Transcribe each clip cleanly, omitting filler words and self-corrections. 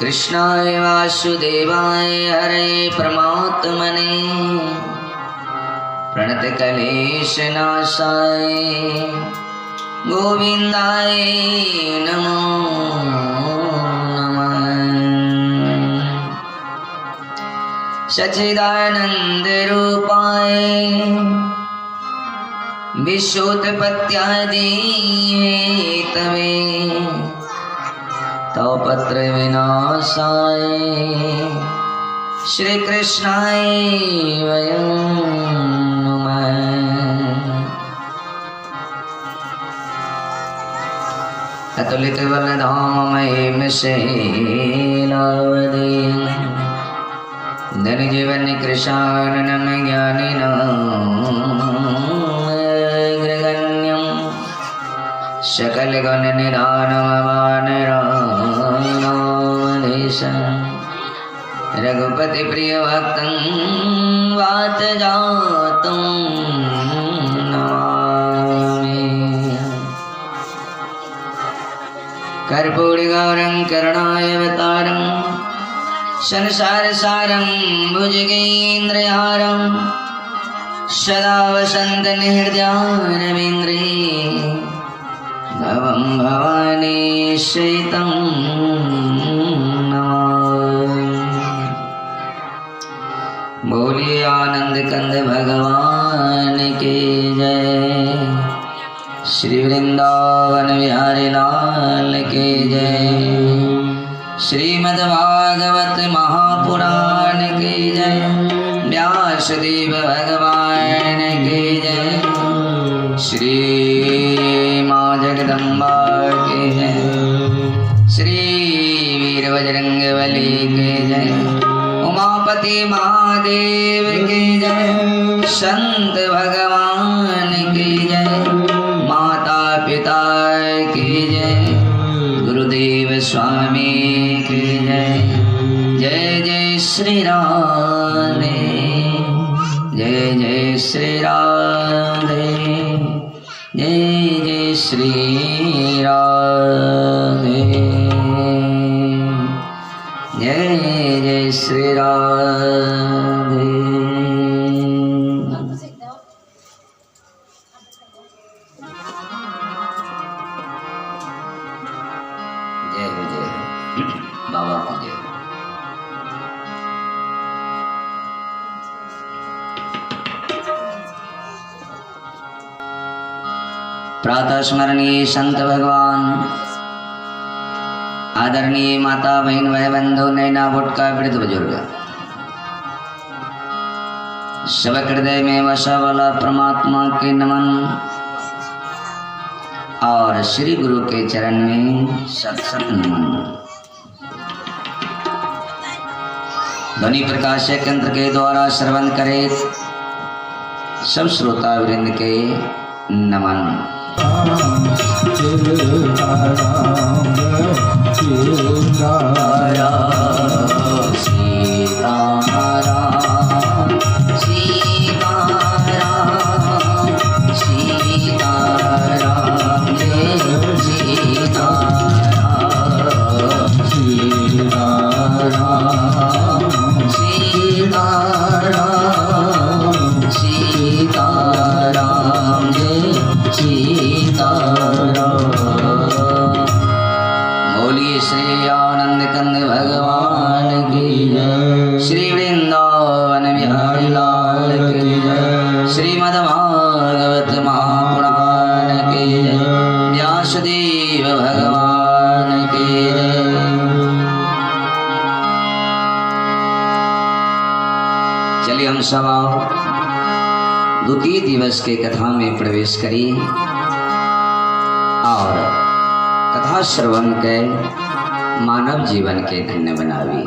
कृष्णाय वासुदेवाय हरे परमात्मने प्रणतक्लेशनाशाय गोविन्दाय नमो नमः। सच्चिदानन्दरूपाय विश्वोत्पत्त्यादि हेतवे तवपत्र विनाशाय श्री कृष्णाय वयं नमः। अतुलित बलधाम महिम शैलावधि धन जीवन कृशाननम ज्ञानिनाग्रगण्यं सकल गण निधानम रघुपति प्रिय भक्तं वात जातं नमामि। कर्पूरी गौरं करुणावतारं संसार सारं भुजगेन्द्रहारं सदा वसन्तं हृदयारविन्द्रे भवं भवानी शयितं बोलिए आनंद कंद भगवान की जय। श्री वृंदावन बिहारी लाल की जय। श्रीमद्भागवत महापुराण की जय। व्यासदेव भगवान की जय। श्री माँ जगदम्बा की जय। श्री वीर बजरंगबली की जय। उमापति महादेव की जय। संत भगवान की जय। माता पिता की जय। गुरुदेव स्वामी की जय। जय जय श्री राधे। जय जय श्री राधे। जय जय श्री राधे। जय जय श्री राधे। जय हो जय हो बाबा की जय। प्रातः स्मरणीय संत भगवान, आदरणीय माता बहन भाई बंधु नैना बुटका वृद्ध बुजुर्ग, सब हृदय में वसा वाला परमात्मा के नमन और श्री गुरु के चरण में सत सत नमन। ध्वनि प्रकाशक यंत्र के द्वारा श्रवण करे सब श्रोता वृंद के नमन। श्री आनंद कंद भगवान की जय। श्री वृंदावन बिहारी लाल की जय। श्रीमद् भागवत महापुराण की जय। व्यासदेव भगवान की जय। चलिए हम सब द्वितीय दिवस के कथा में प्रवेश करिए और कथा श्रवण के मानव जीवन के धन्य बनावी।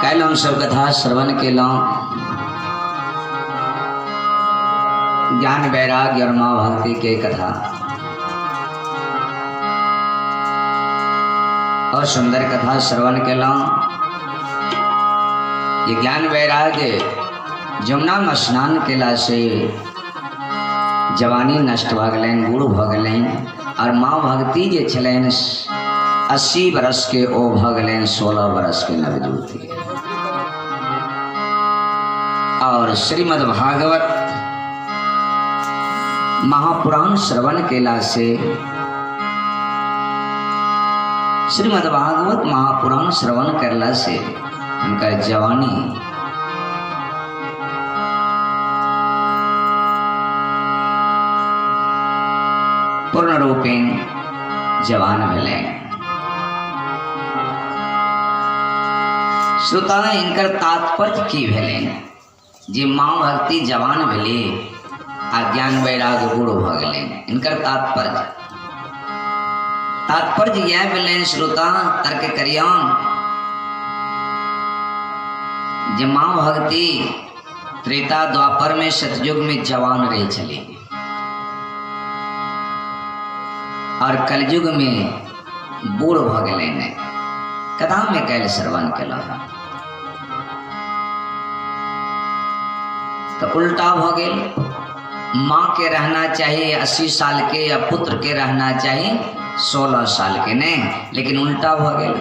कल हम सब कथा श्रवण के ज्ञान वैराग्य और माँ भक्ति के कथा और सुंदर कथा श्रवण के ये ज्ञान वैराग्य जमुना में स्नान केला से जवानी नष्ट भ गलन, बूढ़ भ गलन और माँ भक्ति जे छलन 80 बरस के ओ भ गलन 16 बरस के नवजुवती। और श्रीमद् भागवत महापुराण श्रवण केला से श्रीमद् भागवत महापुराण श्रवण करला से उनका जवानी पूर्ण रूपेण जवान भेले। श्रोता इनकर तात्पर्य की भेले जे माँ भक्ति जवान भेले आ ज्ञान वैराग्य बूढ़ भ गेले। इनकर तात्पर्य यह भेले श्रोता तर्क करियन जे माँ भक्ति त्रेता द्वापर में सतयुग में जवान रही चली और कलयुग में बूढ़ भ गए ने। कथा में कैल श्रवण केला तो उल्टा भ गए। माँ के रहना चाहिए 80 साल के या पुत्र के रहना चाहिए 16 साल के ने, लेकिन उल्टा भ गए।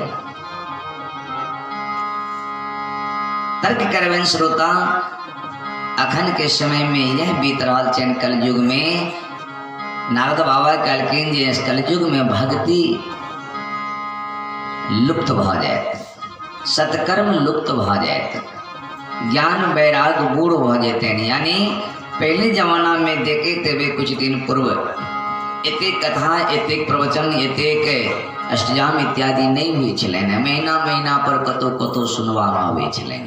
तर्क करबेन श्रोता अखन के समय में यह बीत रहा चैन कलयुग में नारद बाबा कहलखिन जे कलयुग में भक्ति लुप्त भ जाए, सत्कर्म लुप्त भ जाए, ज्ञान वैराग्य बूढ़ भ जाते। यानी पहले जमाना में देखे थे कुछ दिन पूर्व एतेक कथा एतेक प्रवचन एतेक अष्टजाम इत्यादि नहीं हुई छलन, महीना महीना पर कतो कतो सुनवा आवे छलन।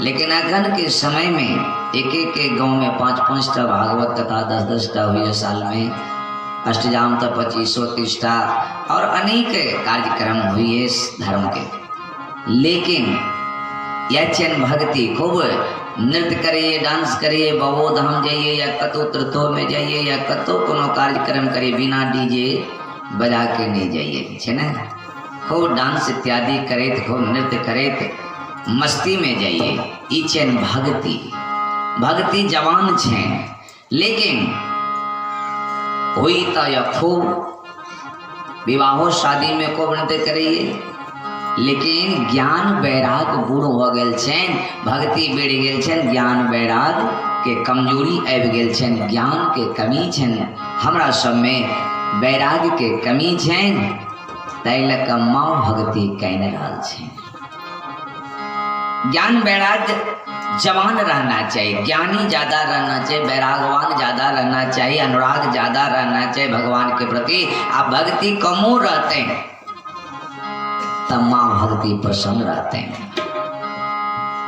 लेकिन अखन के समय में एक एक गांव में 5-5 टा भागवत कथा 10-10 टा हुई साल में, अष्टजाम तो 25-30 टा और अनेक कार्यक्रम हुए धर्म के। लेकिन यह चैन भक्ति खूब नृत्य करिए, डांस करिए, बाबो धाम जाइए या कतो तीर्थों में जाइए या कतो कोनो कार्यक्रम करिए, बिना डीजे बजा के नहीं जाइए छे ना। खूब डांस इत्यादि करे, खूब नृत्य करे, मस्ती में जाइए। ई चैन भक्ति जवान छे। लेकिन हुई तो या खूब विवाहो शादी में खूब नृत्य करिए, लेकिन ज्ञान वैराग बूढ़ हो गए छेन, भक्ति बढ़ गए छेन, ज्ञान वैराग के कमजोरी आबि गेल छेन, ज्ञान के कमी छेन, हमरा सब में वैराग के कमी छेन, ताहि लऽ कऽ माँ भक्ति कहि नहि रहल छेन। ज्ञान वैराग्य जवान रहना चाहिए, ज्ञानी ज्यादा रहना चाहिए, वैरागवान ज्यादा रहना चाहिए, अनुराग ज्यादा रहना चाहिए भगवान के प्रति। आप भक्ति कमो रहते हैं तब माँ भक्ति प्रसन्न रहते हैं।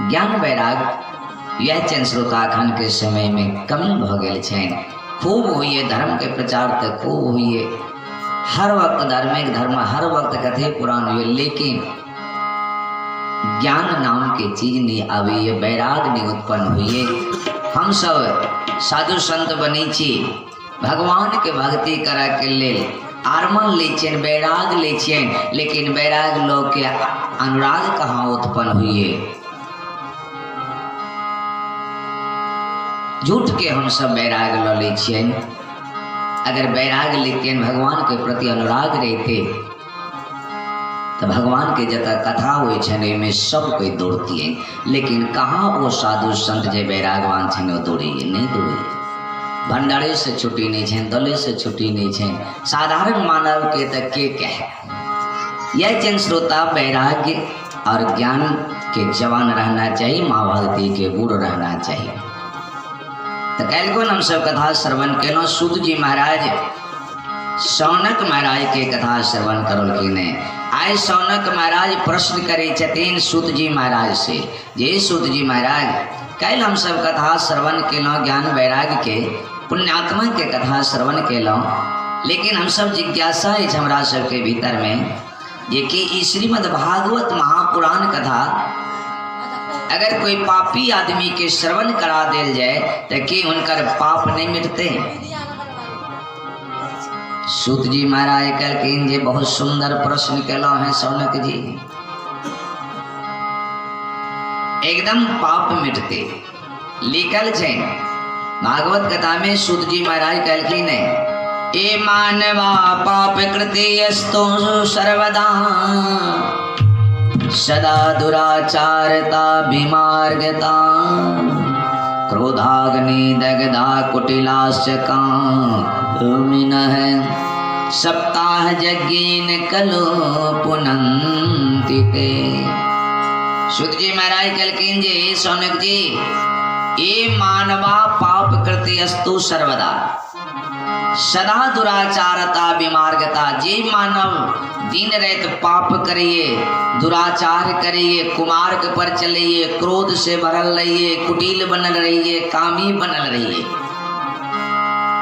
ज्ञान वैराग यह चैन श्रोता खान के समय में कमी भ गेल छेन। खूब हुई धर्म के प्रचार तो खूब हुई, हर वक्त धार्मिक धर्म, हर वक्त कथे पुराण हुए, लेकिन ज्ञान नाम के चीज नहीं आवी, वैराग नहीं उत्पन्न हुई। हम सब साधु संत बनी छी, भगवान के भक्ति करा के लेल आरमन ले छेन, वैराग ले छेन, लेकिन वैराग लोग के अनुराग कहाँ उत्पन्न हुई। झूठ के हम सब वैराग लो ले छेन। अगर वैराग लेते भगवान के प्रति अनुराग रहते तो भगवान के जता कथा हुए छने में सब कोई दौड़ती है, लेकिन कहाँ वो साधु संत जे वैरागवान छने वो दौड़े नहीं दौड़े। भंडारे से छुट्टी नहीं है, दले से छुट्टी नहीं है। साधारण मानव के तक के कह यह जन श्रोता वैराग्य और ज्ञान के जवान रहना चाहिए, माँ भक्ति के बूढ़ रहना चाहिए। तो कल को हम सब कथा श्रवण केलो। सूत जी महाराज सौनक महाराज के कथा श्रवण करोल की ने। आए सौनक महाराज प्रश्न करे छतीन सूत जी महाराज से, जे सूत जी महाराज कल हम सब कथा श्रवण केलो, ज्ञान वैराग्य के पुण्यात्मा के कथा श्रवण केलो, लेकिन हम सब जिज्ञासा है हमरा सब के भीतर में ये कि श्रीमद् भागवत महापुराण कथा अगर कोई पापी आदमी के श्रवण करा दिल जाए तो कि उनकर पाप नहीं मिटते। सूत जी महाराज कहलकिन जे बहुत सुंदर प्रश्न केलो है सौनक जी, एकदम पाप मिटते लिखल छे भागवत कथा में। सूत जी महाराज कहलकिन ए मानवा पाप कृते अस्तो सर्वदा सदा दुराचारता विमार्गता क्रोधाग्नि दग्धा कुटिलाश्च कामिनः सप्ताह यज्ञेन कलो पुनन्ति ते। सूत जी महाराज कहलकिन जे सौनक जी ए मानवा पाप कृते अस्तु सर्वदा सदा दुराचारता विमार्गता। जे मानव दिन रात पाप करिए, दुराचार करिए, कुमार्ग पर चलिए, क्रोध से भरल रहिए, कुटिल बनल रहिए, कामी बनल रहिए,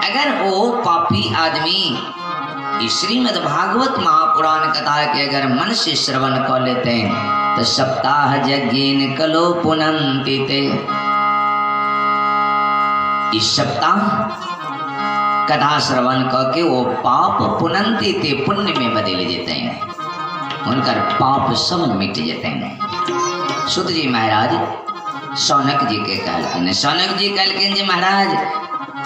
अगर वो पापी आदमी श्रीमद् भागवत महापुराण कथा के अगर मन से श्रवण कर लेते हैं तो सप्ताह यज्ञेन कलो पुनन्ति ते। इस सप्ताह कथा श्रवण करके वो पाप पुनन्ति ते पुण्य में बदल जाते हैं, उनका पाप सब मिट जाते हैं। सूत जी महाराज सौनक जी के कहलकिन। सौनक जी कहलकिन जे महाराज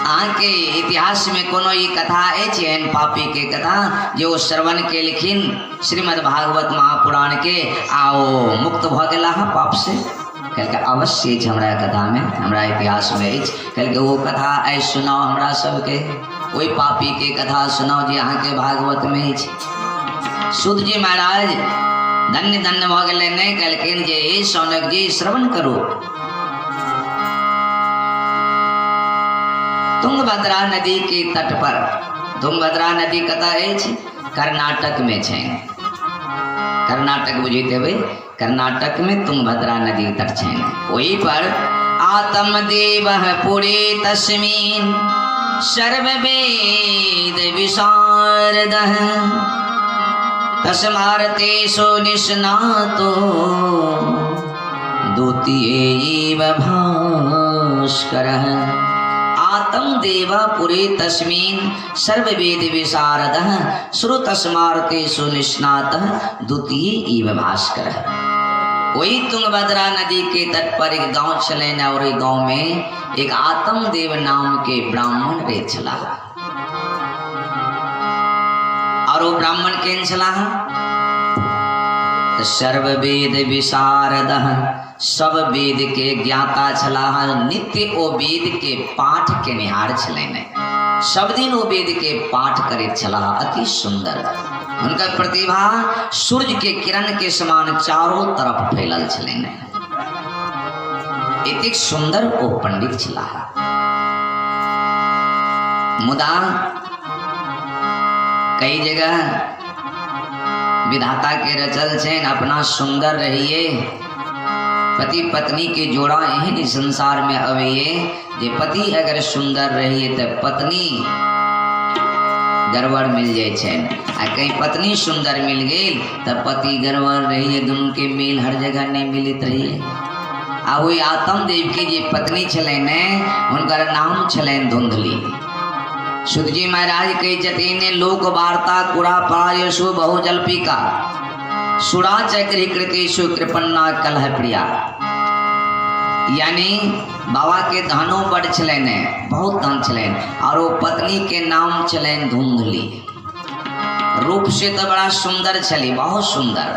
आके इतिहास में कोनो ये कथा है पापी के कथा जो श्रवण के लिखिन श्रीमद् भागवत महापुराण के आओ मुक्त भ गला पाप से। कल के अवश्य हमरा कथा में हमरा इतिहास में कल के वो कथा ऐ सुनाओ हमरा सबके, वही पापी के कथा सुनाओ जी अहाँ के भागवत में। सूत जी महाराज धन्य धन्य भ गए नहीं कहलकिन जे सौनक जी श्रवण करो। तुंगभद्रा नदी के तट पर, तुंगभद्रा नदी कता है कर्नाटक में है, कर्नाटक बुझे हुए कर्नाटक में तुंगभद्रा नदी तट है। वही पर आत्म देव पुरे तस्मीन सर्ववेद विशारद तस्मारते सो निष्णातो द्वितीय भास्कर। आत्म देवा पुरे तस्मीन सर्ववेद विशारद श्रुतस्मारते सुनिष्णात द्वितीय इव भास्कर। वही तुंगभद्रा नदी के तट पर एक गांव चले न, और एक गांव में एक आत्म देव नाम के ब्राह्मण रे चला। और वो ब्राह्मण केन चला सर्ववेद विशारद, सब वेद के ज्ञाता छला, नित्य ओ वेद के पाठ के निहार छलेने, सब दिन वो वेद के पाठ करे छला। अति सुंदर उनका प्रतिभा सूर्य के किरण के समान चारों तरफ फैलल छलेने। इतने सुंदर वो पंडित छला। मुदा कई जगह विधाता के रचल छेन अपना सुंदर रहिए, पति पत्नी के जोड़ा यही संसार में अवैये। जे पति अगर सुंदर रहिए तो पत्नी गड़बड़ मिल जाए छेन, आ कहीं पत्नी सुंदर मिल गई तो पति गड़बड़ रहिए, दोनों के मेल हर जगह नहीं मिलत रहिए। आ वही आत्म देव के जे पत्नी छलेन उनका नाम छलेन धुंधली। सूत जी महाराज कही जतीन लोक वार्ता कुरा पायसु बहु जल्पिका सुरा चक्र कृतेशु कृपन्ना कलह प्रिया। यानी बाबा के धनो बड़ छलेन, बहुत धन छलेन, और वो पत्नी के नाम छलेन धुंधली। रूप से तो बड़ा सुंदर छली, बहुत सुंदर,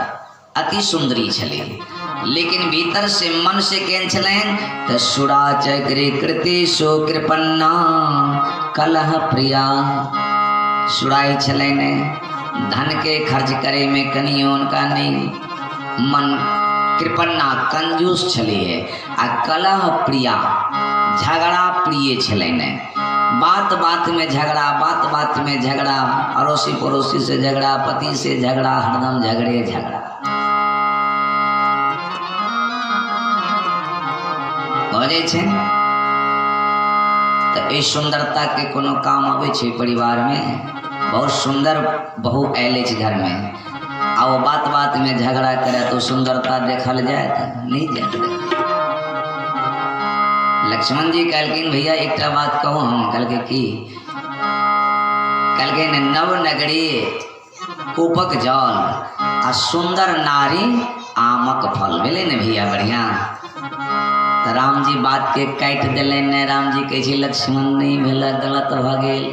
अति सुंदरी छली, लेकिन भीतर से मन से केन छलेन तो सुरा चक्रे कृति सो कृपन्ना कलह प्रिया। सुराई छलेन धन के खर्च करे में कनियों का नहीं, मन कृपन्ना कंजूस छले है। आ कलह प्रिया झगड़ा प्रिय छलेन, बात बात में झगड़ा, बात बात में झगड़ा, अड़ोसी पड़ोसी से झगड़ा, पति से झगड़ा, हरदम झगड़े झगड़ा हो जाए छे। तो ए सुंदरता के कोनो काम आवे छे परिवार में। बहुत सुंदर बहू आयल छे घर में, आ वो बात बात में झगड़ा करे तो सुंदरता देखल जाए नहीं जाए। लक्ष्मण जी कहलकिन भैया एक बात कहूँ हम, कहलके की? कहलकिन नव नगरी कूपक जल आ सुंदर नारी आमक फल मिले ने भैया बढ़िया। तो राम जी बात के काट दिले ने। राम जी कहे लक्ष्मण नहीं भेल, गलत भ गेल।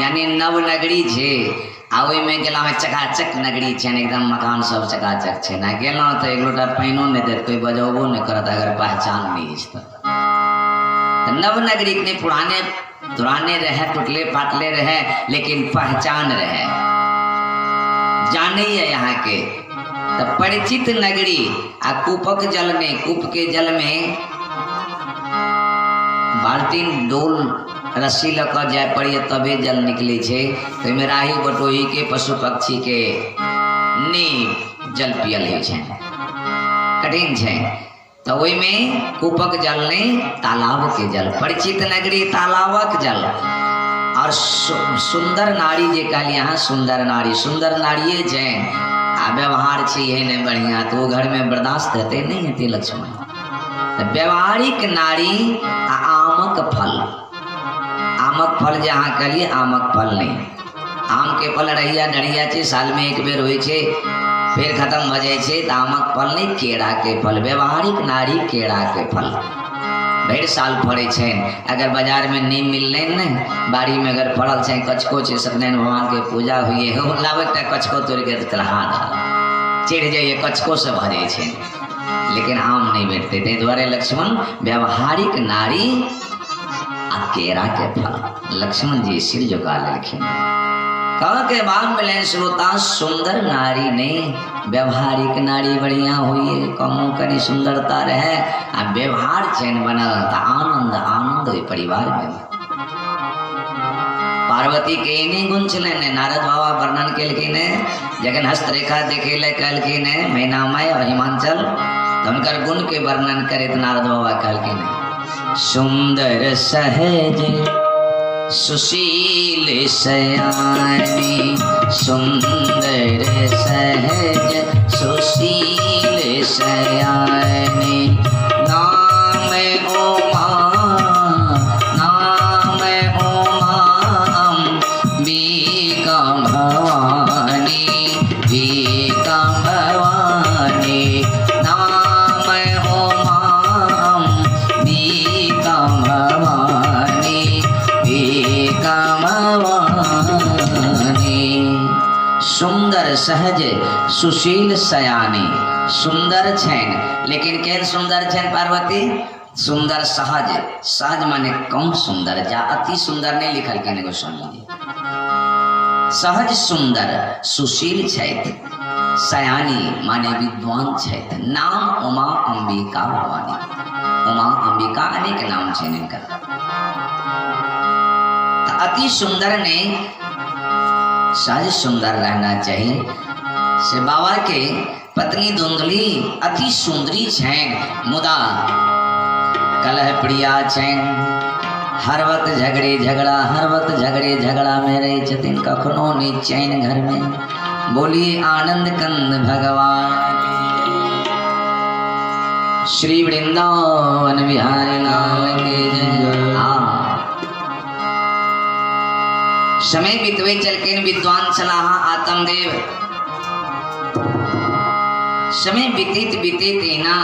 यानी नव नगरी छे आ ओई में गेला में चकाचक नगरी छे, एकदम मकान सब चकाचक छे ना। गेला तो एक लोटा पानियो नहीं देत, कोई बजबो नहीं करत अगर पहचान नहीं है तो। नव नगरी के पुराने दुराने रहे, टुटले फाटले रहे, लेकिन पहचान रहे, जाने है यहाँ के। तो परिचित नगरी आ कूपक जल में, कूप के जल में बाल्टीन डोल रस्सी लग जाए पड़ी तबे जल निकले छे। तो राही बटोही के पशु पक्षी के नहीं जल पियल है, कठिन छे। तो वही में कूपक जल ने तालाब के जल, परिचित नगरी तालाबक जल। और सुंदर नारी जे कहली यहाँ सुंदर नारी, सुंदर नारिये जैन आ व्यवहार छे नहीं बढ़िया, तो घर में बर्दाश्त होते नहीं होते लक्ष्मण। तो व्यवहारिक नारी आ आमक फल, आमक फल जहाँ कहलिए आमक फल नहीं। आम के फल रहिया डरिया छे, साल में एक बेर होय छे, फिर खत्म हो जाए छे। तो आमक फल नहीं, केड़ा के फल। व्यवहारिक नारी केड़ा के फल भर साल फड़े छे। अगर बाजार में नहीं मिलने न, बाड़ी में अगर फड़ल छे, कचको छे, सत्यनारायण भगवान के पूजा हुई है, लावे कचको तोड़ के चढ़ा चिढ़ जाइए, कचको से भरे छे, लेकिन आम नहीं बैठते थे। द्वारे लक्ष्मण व्यवहारिक नारी आ केरा के फल। लक्ष्मण जी सिर झुका लेखिन। कह के बाद मिले श्रोता सुंदर नारी ने व्यवहारिक नारी बढ़िया हुई है, कमो करी सुंदरता रहे आ व्यवहार चैन बनल तो आनंद आनंद हुई परिवार में। पार्वती के इन्हीं गुण चले ने नारद बाबा वर्णन केलखिन जगन हस्तरेखा देखे ले कहलखिन मैनामय और हिमांचल, तो उनकर गुण के वर्णन करे तो नारद बाबा कहलखिन सुंदर सहज सुशील सयानी, सुंदर सहज सुशील सयानी। नाम उमा, नाम उमा अंबिका भवानी, अंबिका भवानी। नाम उमा अंबिका भवानी, सुंदर सहज सुशील सयानी। सुंदर छैन, लेकिन केन सुंदर छैन पार्वती? सुंदर सहज, सहज माने कम सुंदर, जा अति सुंदर नहीं लिखल के गोस्वामी जी। सहज सुंदर सुशील छैत, सयानी माने विद्वान छैत। नाम उमा अंबिका भवानी, उमा अंबिका अनेक नाम छे इनकर। अति सुंदर ने सहज सुंदर रहना चाहिए। से बाबा के पत्नी धुंधली अति सुंदरी छैन, मुदा कलह प्रिया छैन। हर वक्त झगड़े झगड़ा, हर वक्त झगड़े झगड़ा में रहे छथिन, कखनो नहीं चैन घर में। बोलिए आनंद कंद भगवान श्री वृंदावन बिहारी लाल के जय। समय बीतवे चलके विद्वान सलाह आत्मदेव। समय बीतीत बीतीत ना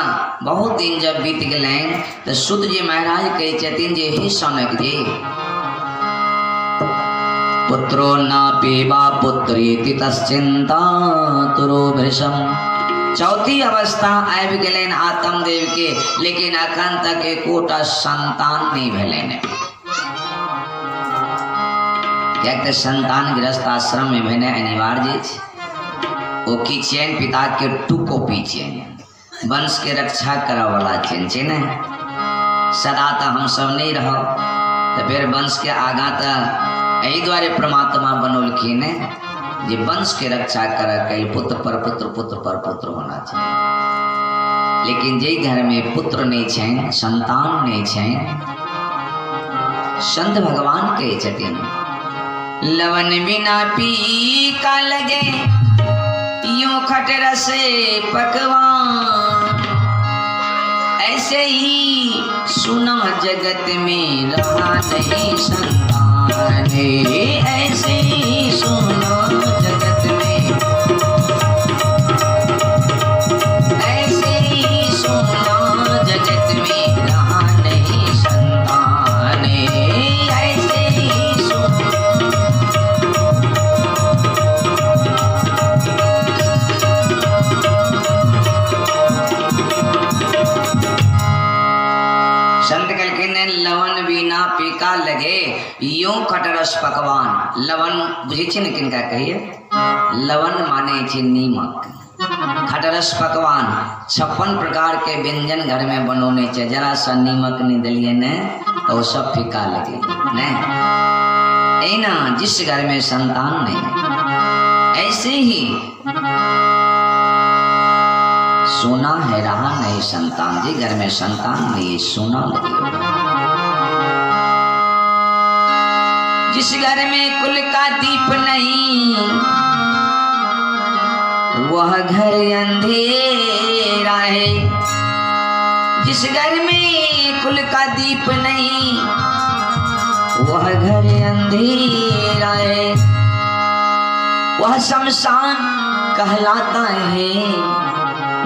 बहुत दिन जब बीत गए तो सुत जी महाराज कहे छथिन जे हे सनक जी, पुत्रो ना पीवा पुत्री तश्चिंता तुरो भृशम। चौथी अवस्था आबि गेलनि आत्मदेव के, लेकिन अखन तक एकोटा संतान नहीं भेलनि। कहते संतान गृहस्थ आश्रम में भेने अनिवार्य छै। ओ की चैन पिता के टुको पीछे वंश के रक्षा करे वाला चैन छै ने। सदा तो हम सब नहीं रहो तो फिर वंश के आगा तो यही द्वारे परमात्मा बनौलखिन जे वंश के रक्षा करे कई पुत्र पर पुत्र, पुत्र पर पुत्र होना चाहिए। लेकिन जे घर में पुत्र नहीं छेन, संतान नहीं छेन, संत भगवान कहे छथिन लवन बिना पीका लगे यूं खटरस पकवान। ऐसे ही सुना जगत में रहा नहीं संतान, ऐसे ही सुना जगत में, ऐसे ही सुना जगत में रहा नहीं संतान, ऐसे ही सुना। संत कहलखिन लवन बिना पीका लगे यूं खटरस पकवान। लवन बुझे छे ने किनका कहिए? लवन माने छे नीमक। खटरस पकवान 56 प्रकार के व्यंजन घर में बनोने छे, जरा सा नीमक नहीं दलिए ने तो वो सब फीका लगे ने। ऐ ना जिस घर में संतान नहीं, ऐसे ही सोना है रहा नहीं संतान। जी घर में संतान नहीं, सोना लगे। जिस घर में कुल का दीप नहीं, वह घर अंधेरा है। जिस घर में कुल का दीप नहीं, वह घर अंधेरा है। वह शमशान कहलाता है,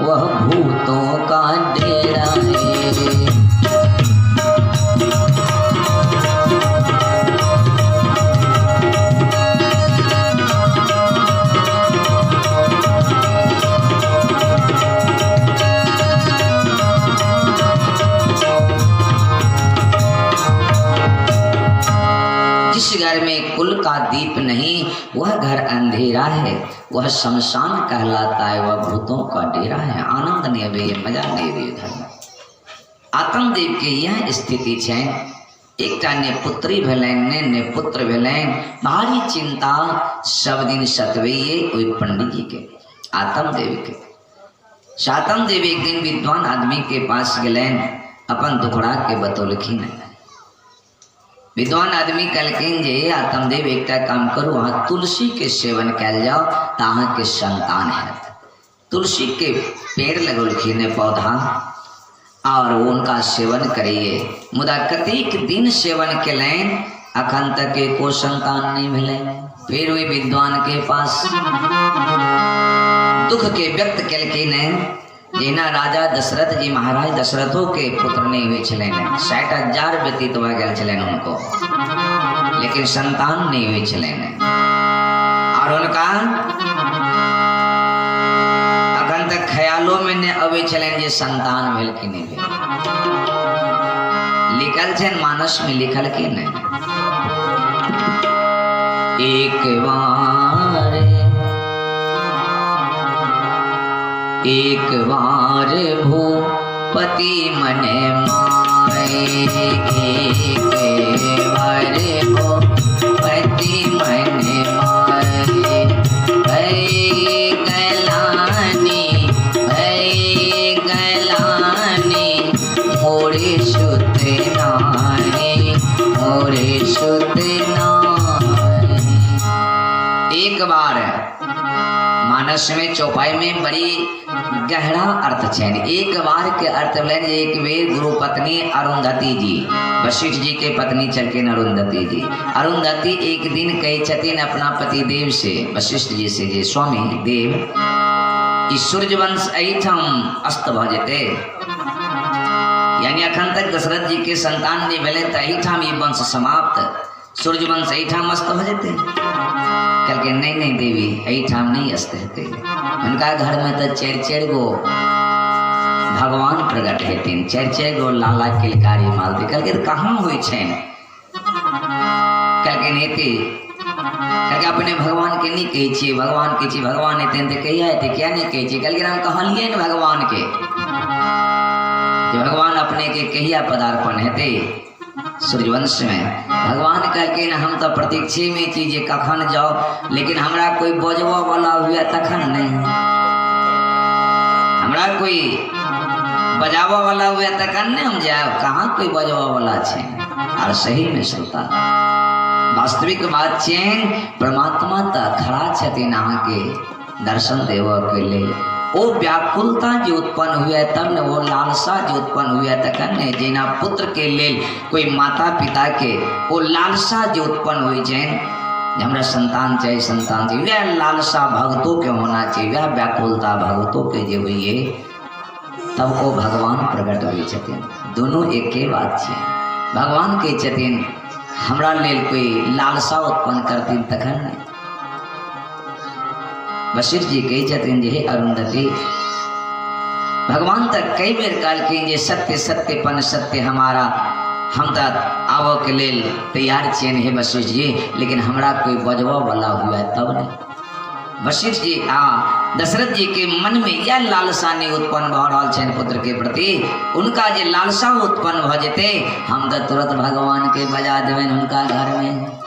वह भूतों का डेरा है। जिस घर में कुल का दीप नहीं, वह घर अंधेरा है। वह शमशान कहलाता है, वह भूतों का डेरा है। आनंद नहीं अभी मजा नहीं अभी घर में। आत्मदेव के यह स्थिति है। एक ने पुत्री भेलैन ने पुत्र भेलैन, भारी चिंता सब दिन सतवैये ओई पंडित जी के आत्मदेव के। आत्मदेव एक दिन विद्वान आदमी के पास गेलैन, अपन दुखड़ा के बतौलखिन। विद्वान आदमी कहलखिन जे आत्मदेव एक काम करू, वहाँ तुलसी के सेवन कैल जाओ तो अहाँ के संतान है। तुलसी के पेड़ लगौलखिन पौधा और उनका सेवन करिए। मुदा कतेक दिन सेवन केलैन, अखन तक एको संतान नहीं मिले। फिर वे विद्वान के पास दुख के व्यक्त केलखिन। जेना राजा दशरथ जी महाराज दशरथों के पुत्र नहीं हुए छलेन, 60,000 व्यतीत भ गेल छलेन उनको, लेकिन संतान नहीं हुए छलेन। और उनका अखन तक ख्यालों में न अबे छलेन जे संतान भेल कि नहीं भेल। लिखल छेन मानस में, लिखल कि नहीं एक बार भूपति मन माए, एक बार भूपति मन माए। भय गलानी मोरे सुत नारी, मोरे सुत नारी। एक बार मानस में चौपाई में बड़ी गहरा अर्थ है। एक बार के अर्थ एक बेर गुरु पत्नी अरुंधति जी, वशिष्ठ जी के पत्नी चलकिन अरुंधति जी। अरुंधति एक दिन कही छथिन अपना पति देव से, वशिष्ठ जी से, जे स्वामी देव ई सूर्य वंश अहिठाम अस्त भ जेते, यानी अखन तक दशरथ जी के संतान नहीं भेले तो अहिठाम ई वंश समाप्त। सूर्यवंश ऐठा मस्त हो जाते। कल के नहीं नहीं देवी ऐठा नहीं अस्ते थे, उनका घर में तो चार चार गो भगवान प्रकट हेथिन, चार चार गो लाला किलकारी मालती। कल के कहाँ हुई छेन, कल के नेती कल के अपने भगवान के नहीं कही छे, भगवान के छे भगवान हेते तो कहिया हेते क्या नहीं कही छे। कल के हम कहलिए न भगवान के कि भगवान अपने के कहिया पदार्पण हेते सूर्यवंश में। भगवान कहके न हम तो प्रतीक्षा में चीज कखन जाओ, लेकिन हमरा कोई बजवा वाला हुआ तखन नहीं, हमरा कोई बजावा वाला हुआ तखन नहीं हम जाओ, कहाँ कोई बजवा वाला छे। और सही में श्रोता वास्तविक बात चेन परमात्मा तक खड़ा छथिन अहाँ के दर्शन देव के लिए। वो व्याकुलता जो उत्पन्न हुआ तब ने वो लालसा जो उत्पन्न हुआ तखन ने जेना पुत्र के लेल कोई माता पिता के वो लालसा जो उत्पन्न हुई जैन हमरा संतान चाहिए संतान चाहिए, वह लालसा भक्तों के होना चाहिए, वह व्याकुलता भक्तों के जो हुई है तब वो भगवान प्रकट हुई छथिन। दोनों एक के बात है। भगवान के छथिन हमरा लेल कोई लालसा उत्पन्न करतीन तखन नहीं। वशिष्ठ जी कही छथिन जे अरुंधति भगवान तक कई बेर कहलखिन जे सत्य सत्यपन सत्य हमारा हम तक आवो के लेल तैयार छियन हे वशिष्ठ जी, लेकिन हमरा कोई बजवा वाला हुआ तब नहीं। वशिष्ठ जी दशरथ जी के मन में यह लालसा नहीं उत्पन्न भ रहा छन पुत्र के प्रति, उनका जे लालसा उत्पन्न भ जेते हम तो तुरंत भगवान के बजा देवें उनका घर में।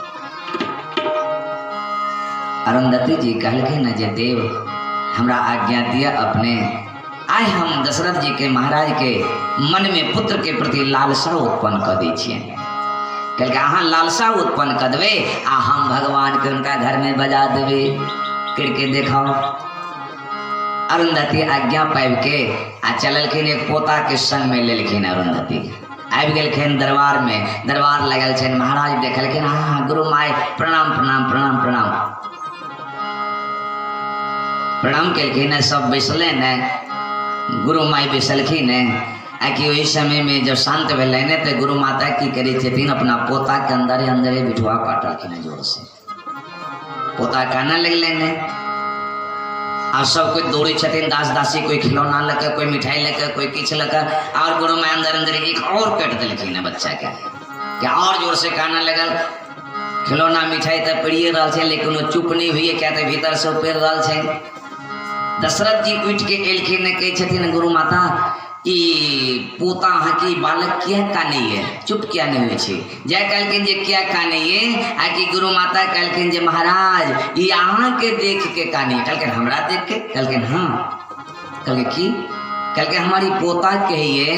अरुंधति जी कहलखिन जे देव हमरा आज्ञा दिया अपने आय हम दशरथ जी के महाराज के मन में पुत्र के प्रति लालसा उत्पन्न कर दी छिए। कहलके अहाँ लालसा उत्पन्न कर देवे आ हम भगवान के उनका घर में बजा देवे करके देखाओ। अरुंधति आज्ञा पाबि के आ चललखिन एक पोता के संग में लेलखिन। अरुंधति आबि गेलखिन दरबार में, दरबार लगल छन। महाराज देखलखिन हाँ गुरु माय प्रणाम प्रणाम प्रणाम प्रणाम प्रणाम केलखिन। सब बैसले ने गुरु माई बैसलखिन कि वही समय में जब शांत भेल तो गुरु माता की करी छथिन अपना पोता के अंदर अंदर बिठुआ काटलखिन जोर से। पोता काना लगले ने आ सब कोई दौड़ी छथिन, दास दासी कोई खिलौना लेकर कोई मिठाई लेकर कोई किछ लेकर, और गुरु माई अंदर अंदर एक और काट दिलखिन बच्चा के क्या और जोर से काना लगल। खिलौना मिठाई तो पड़िए रहा है लेकिन वो चुप नहीं हुई, क्या तो भीतर से पेड़ रहा है। दशरथ जी उठ के एलखिन कहे छथिन गुरु माता ई पोता अहाँ की बालक क्या काने है, चुप क्या नहीं हुई छे। जय कहलखिन जे क्या काने है आ कि गुरु माता कहलखिन जे महाराज ई अहाँ के देख के काने। कहलखिन हमरा देख के? कहलखिन हाँ। कहलके की? कहलके हमारी पोता कहिए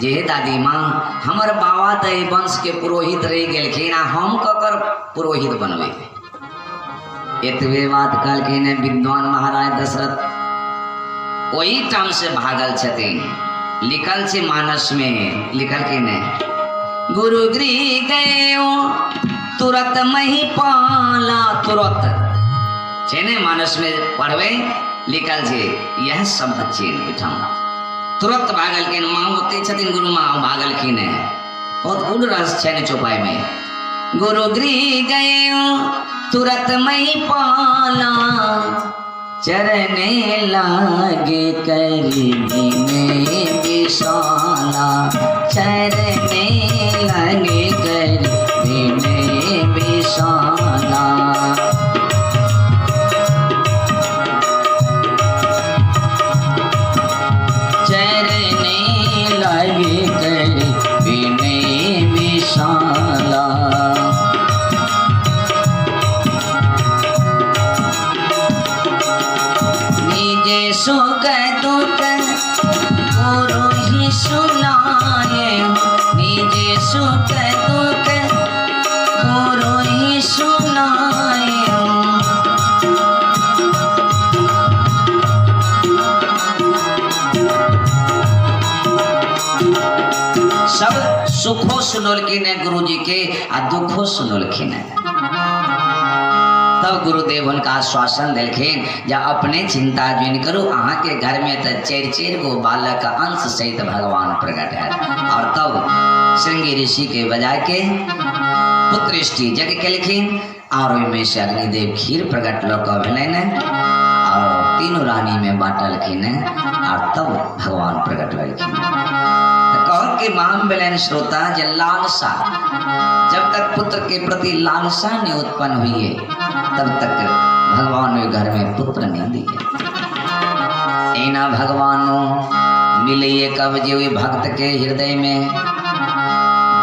जे दादी माँ हमर बाबा तो वंश के पुरोहित रह गेलखिन आ हम ककर पुरोहित बनबे। एतबे बात कहलखिन विद्वान महाराज दशरथ वही टाइम से भागल छथिन। लिखल छे मानस में, लिखल के ने गुरु गृह गयो तुरत मही पाला तुरत छे ने मानस में पढ़वे लिखल छे यह शब्द छे बिठाऊ तुरत भागल के माँ होते छथिन गुरु माँ भागल की ने बहुत गुड़ रस छे ने चौपाई में। गुरु गृह गयो तुरत मही पाला चरने लागे करीबी में विशाला चरने लागे करीबी में विशाला। चरने लागे करीबी में विशाला। सुख दुख गुरु ही सुनाए, निजे सुख दुख गुरु ही सुनाए। सब सुखो सुनोलखिन गुरु जी के आ दुखो सुनोलखिन। तब गुरुदेव उनका आश्वासन दिलखिन जा अपने चिंता जुन करो अहाँ के घर में तो चार चार गो बालक अंश सहित भगवान प्रकट है। और तब श्रृंगी ऋषि के बजा के पुत्रष्टि यज्ञ केलखिन और में से अग्निदेव खीर प्रकट लोक भेलन और तीनों रानी में बांटलखिन और तब भगवान प्रकट भेलखिन। कह के माम भेलन श्रोता जे लालसा, जब तक पुत्र के प्रति लालसा नहीं उत्पन्न हुई है तब तक भगवान ने घर में पुत्र नहीं दिए। ऐना भगवानो मिलिए कब जो भक्त के हृदय में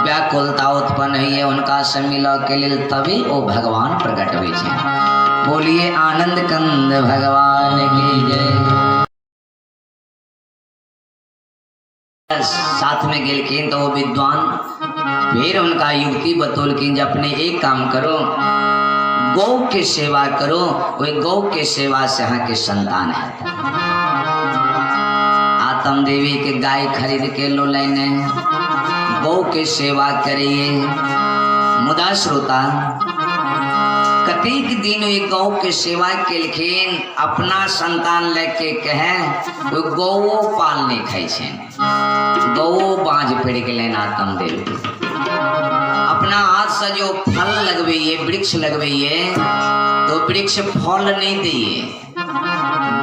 व्याकुलता उत्पन्न हुई है उनका से मिला के लिए तभी वो भगवान प्रकट हुए हैं। बोलिए आनंद कंद भगवान की जय। साथ में गेलखिन तो वो विद्वान फिर उनका युक्ति बतौलखिन जे अपने एक काम करो, गौ के सेवा करो, वही गौ के सेवा से यहाँ के संतान है। आत्म देवी के गाय खरीद के लो लेने गौ के सेवा करिए। मुदा श्रोता कतिक दिन वे गौ के सेवा केलखिन, अपना संतान लेके कहे वो गौ पालने खाई छे, गौ बाँझ पड़ गए आत्म देवी। अपना हाथ से जो फल लगवाइए, वृक्ष लगवाइए तो वृक्ष फल नहीं दिए,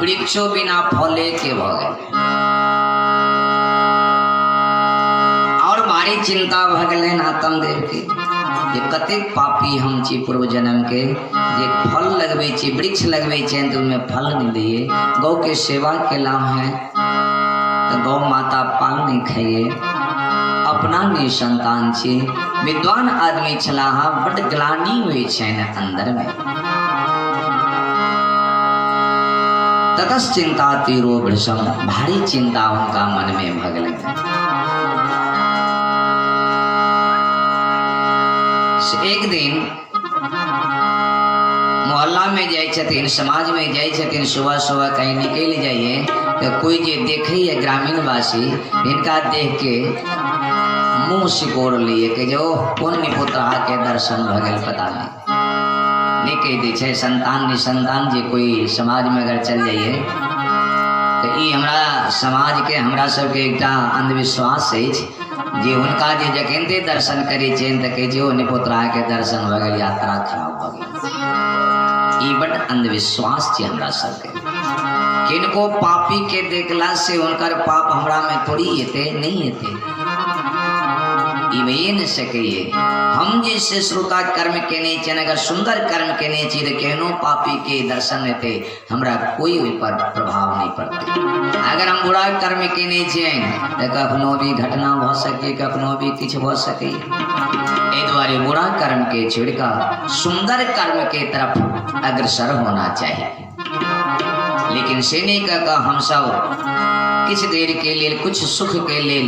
वृक्षों बिना फले के भगे। और भारी चिंता भगले आत्म देव के जे कतेक पापी हम छी पूर्व जन्म के, जे फल लगवे छी, वृक्ष लगवे छी तो उनमें फल नहीं दिए। गौ के सेवा के लाभ है तो गौ माता पाल नहीं खाइए, अपना नहीं संतान छी। विद्वान आदमी छला बड़ ग्लानी हुई छे अंदर में। ततस चिंता तीरो भृशम, भारी चिंता उनका मन में भगले। एक दिन मोहल्ला में जाए छथिन, समाज में जाए छथिन, सुबह सुबह कहीं निकल जाइए तो कोई जे देखे ग्रामीण वासी इनका देख के मुंह सिकोड़ लिए कि जो कौन निपुत्रा के दर्शन भगल पता नहीं कह दी छे। संतान निसंतान जे कोई समाज में अगर चल जाइए तो ये हमरा समाज के हमरा सबके एक अंधविश्वास है जे उनका जे जखनते दर्शन करे छेन त कहे जो निपुत्रा के दर्शन भगल यात्रा खराब भ गेल। ई बड़ अंधविश्वास छे हमरा सबके। किनको पापी के देखला से उनकर पाप हमरा में थोड़ी हेते, नहीं हेते, ई भइए न सकइए। हम जैसे श्रोता कर्म केने छे, अगर सुंदर कर्म केने छी तो केनो पापी के दर्शन हेते हमरा कोई ओइ पर प्रभाव नहीं पड़ते। अगर हम बुरा कर्म केने छे तो कखनो भी घटना भ सके, कखनो भी किछ भ सके। ए द्वारे बुरा कर्म के छोड़कर सुंदर कर्म के तरफ अग्रसर होना चाहिए। लेकिन से नहीं का हम सब किछ देर के लिए, कुछ सुख के लिए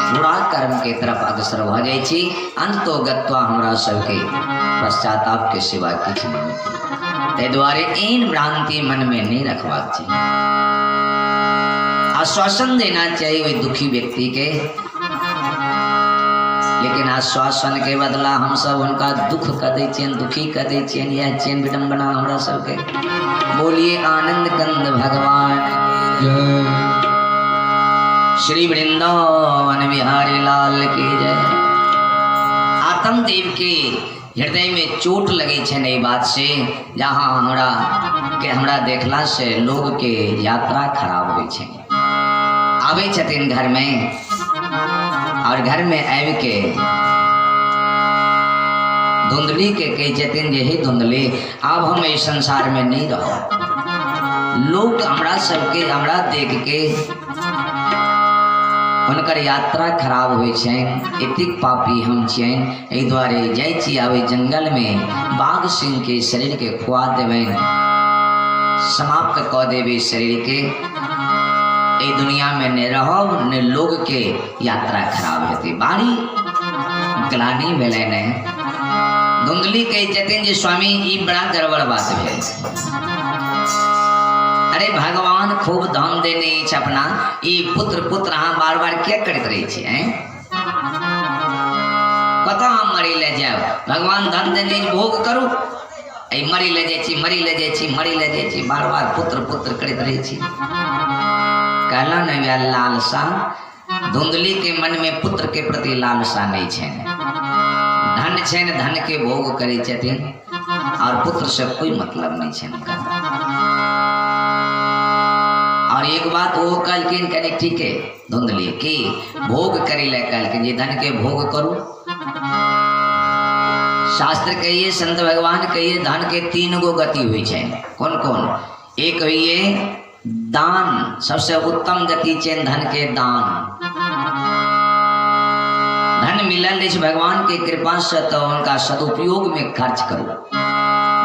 बुरा कर्म के तरफ अग्रसर हो जाए छी। अंतो गत्वा हमरा सबके पश्चाताप के सिवा किछ नहीं। ते द्वारे इन भ्रांति मन में नहीं रखवाक चाहिए। आश्वासन देना चाहिए वही दुखी व्यक्ति के, लेकिन आश्वासन के बदला हम सब उनका दुख कर दे चेन, दुखी कर दे चेन। यह चेन विडम्बना हमरा सबके। बोलिए आनंद कंद भगवान जय। श्री वृंदावन बिहारी लाल की जय। आत्म देव के हृदय में चोट लगी छे नई बात से, जहाँ हमरा देखला से लोग के यात्रा खराब हुई छे। आवे छथिन घर में और घर में आवे के धुंधली के कहे छथिन जे हे धुंधली अब हम इस संसार में नहीं रहो। लोग हमरा सबके हमरा देख के उनकर यात्रा खराब हुई छे, एतिक पापी हम छे। एहि द्वारे जाय छी आवे जंगल में बाघ सिंह के शरीर के खुआ देवे, समाप्त क देवे शरीर के। ए दुनिया में न रहो न लोग के यात्रा खराब हेती। बारी ग्लानी भेले ने धुंधली कहे छथिन जे स्वामी ई बड़ा गड़बड़ बात है। अरे भगवान खूब धन देने अपना ये पुत्र हाँ बार बार क्या करते रही छे। कता हम मरी ले जाओ, भगवान धन देने भोग करू, मरी ले जाए छी बार बार पुत्र करते रही छी। कहला न लालसा धुंधली के मन में पुत्र के प्रति लालसा नहीं छे। धन छेन धन के भोग करे छथिन और पुत्र से कोई मतलब नहीं छेन का। और एक बात वो कहलकिन कने ठीक है धुंधली कि भोग करी ले कहलकिन जे धन के भोग करू। शास्त्र कहिए संत भगवान कहिए धन के 3 गो गति हुई है। कौन कौन? एक हुई दान, सबसे उत्तम गति चैन धन के दान। धन मिलल इस भगवान के कृपा से तो उनका सदुपयोग में खर्च करो,